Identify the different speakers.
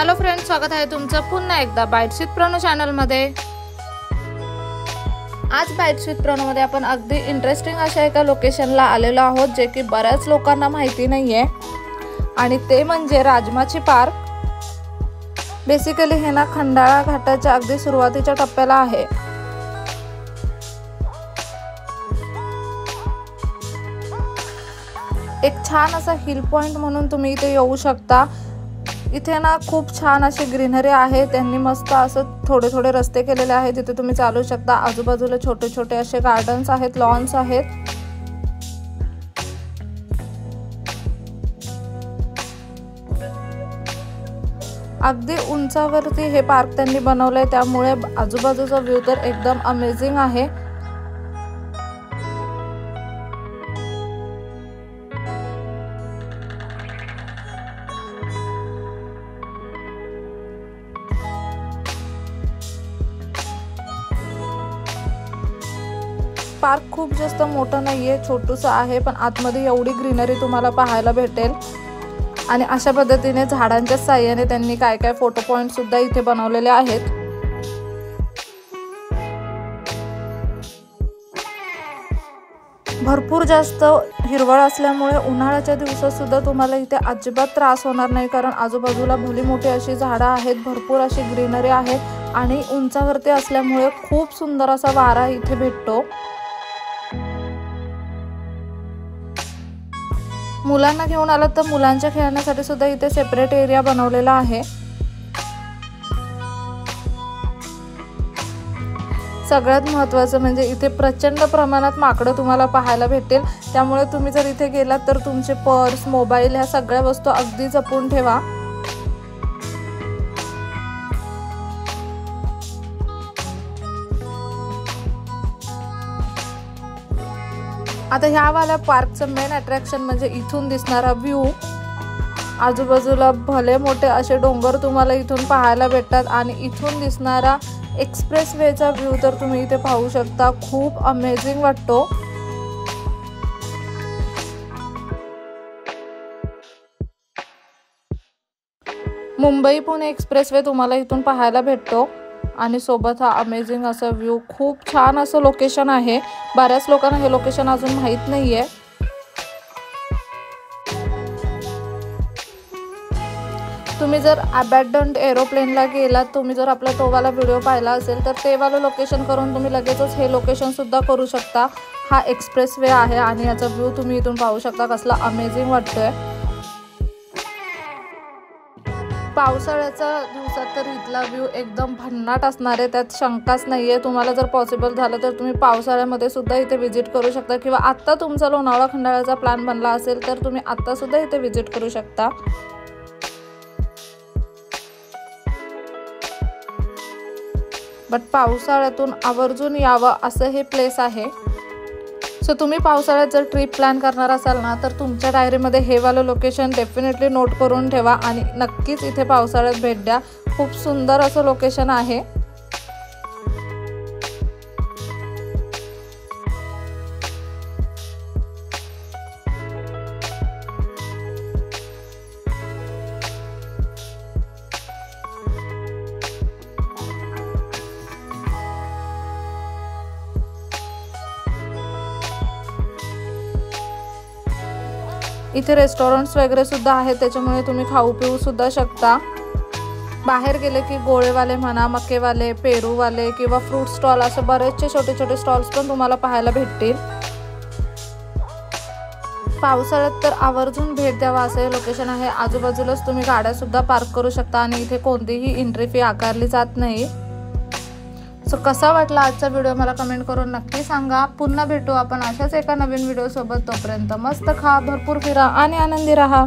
Speaker 1: Hello friends, स्वागत आहे तुमचं पुन्हा एकदा बाईट्स विथ प्रणू चॅनलमध्ये। आज बाईट्स विथ प्रणूमध्ये आपण अगदी इंटरेस्टिंग अशा एका लोकेशनला आलेलो आहोत, जे की बऱ्याच लोकांना माहिती नाहीये, आणि ते म्हणजे राजमाची पार्क। बेसिकली हे ना खंडाळा घाटाच्या अगदी सुरुवातीच्या टप्प्याला आहे। एक छान असा हिल पॉइंट म्हणून तुम्ही इथे येऊ शकता। इथे ना खूप छान अशी ग्रीनरी आहे। त्यांनी मस्त असं थोडे थोडे रस्ते केलेले आहेत, तिथे तुम्ही चालू शकता। आजूबाजूला छोटे छोटे असे गार्डन्स आहेत, लॉन्स आहेत। अगदी उंचावरती हे पार्क त्यांनी बनवलंय, त्यामुळे आजूबाजूचा व्ह्यू तर एकदम अमेझिंग आहे। पार्क खूप जास्त मोठं नाहीये, छोटूसं आहे, पण आतमध्ये एवढी ग्रीनरी तुम्हाला पाहायला भेटेल। आणि अशा पद्धतीने झाडांच्या साहाय्याने त्यांनी काय काय फोटो पॉइंट सुद्धा इथे बनवलेले आहेत। भरपूर जास्त हिरवळ असल्यामुळे उन्हाळ्याच्या दिवसात सुद्धा तुम्हाला इथे अजिबात त्रास होणार नाही, कारण आजूबाजूला भली मोठी अशी झाडं आहेत, भरपूर अशी ग्रीनरी आहे, आणि उंचावरती असल्यामुळे खूप सुंदर असा वारा इथे भेटतो। मुलांना घेऊन आलात तर मुलांच्या खेळण्यासाठी सुद्धा इथे सेपरेट एरिया बनवलेला आहे। सगळ्यात महत्त्वाचं म्हणजे इथे प्रचंड प्रमाणात माकडं तुम्हाला पाहायला भेटेल, त्यामुळे तुम्ही जर इथे गेलात तर तुमचे पर्स, मोबाईल ह्या सगळ्या वस्तू अगदी जपून ठेवा। आता ह्या वाल्या पार्कचं मेन अट्रॅक्शन म्हणजे इथून दिसणारा व्ह्यू। आजूबाजूला भले मोठे असे डोंगर तुम्हाला इथून पाहायला भेटतात, आणि इथून दिसणारा एक्सप्रेस वेचा व्ह्यू तर तुम्ही इथे पाहू शकता। खूप अमेझिंग वाटतो। मुंबई पुणे एक्सप्रेस वे तुम्हाला इथून पाहायला भेटतो, आणि सोबत हा अमेझिंग असा व्ह्यू। खूप छान असं लोकेशन आहे। बऱ्याच लोकांना हे लोकेशन अजून माहित नाहीये। तुम्ही जर अबॅन्डन्ड एरोप्लेनला गेलात, तुम्ही जर आपला तो वाला व्हिडिओ पाहिला असेल तर ते वाला लोकेशन करून तुम्ही लगेचच हे लोकेशन सुद्धा करू शकता। हा एक्सप्रेस वे आहे, आणि याचा व्ह्यू तुम्ही इथून पाहू शकता कसला अमेझिंग वाटतोय। पावसाळ्याच्या दिवसात तर इथला व्ह्यू एकदम भन्नाट असणार आहे, त्यात शंकाच नाहीये। तुम्हाला जर पॉसिबल झालं तर तुम्ही पावसाळ्यामध्ये सुद्धा इथे व्हिजिट करू शकता, किंवा आत्ता तुमचा लोणावळा खंडाळ्याचा प्लॅन बनला असेल तर तुम्ही आत्ता सुद्धा इथे व्हिजिट करू शकता। बट पावसाळ्यातून आवर्जून यावं असं हे प्लेस आहे। सो तुम्ही पावसाळ्यात जर ट्रिप प्लॅन करणार असाल ना, तर तुमच्या डायरीमध्ये हे वालं लोकेशन डेफिनेटली नोट करून ठेवा, आणि नक्कीच इथे पावसाळ्यात भेट द्या। खूप सुंदर असं लोकेशन आहे। इथे रेस्टॉरंट्स वगैरे सुद्धा आहेत, त्याच्यामुळे तुम्ही खाऊ पिऊ सुद्धा शकता। बाहेर गेले की गोळेवाले म्हणा, मकेवाले, पेरूवाले किंवा फ्रूट स्टॉल असे बरेचसे छोटे छोटे स्टॉल्स पण तुम्हाला पाहायला भेटतील। पावसाळ्यात तर आवर्जून भेट द्यावा असं हे लोकेशन आहे। आजूबाजूलाच तुम्ही गाड्या सुद्धा पार्क करू शकता, आणि इथे कोणतीही एंट्री फी आकारली जात नाही। सो कसा वाटला आजचा व्हिडिओ मला कमेंट करून नक्की सांगा। पुन्हा भेटू आपण अशाच एका नवीन व्हिडिओ सोबत। तोपर्यंत मस्त खा, भरपूर फिरा आणि आनंदी राहा।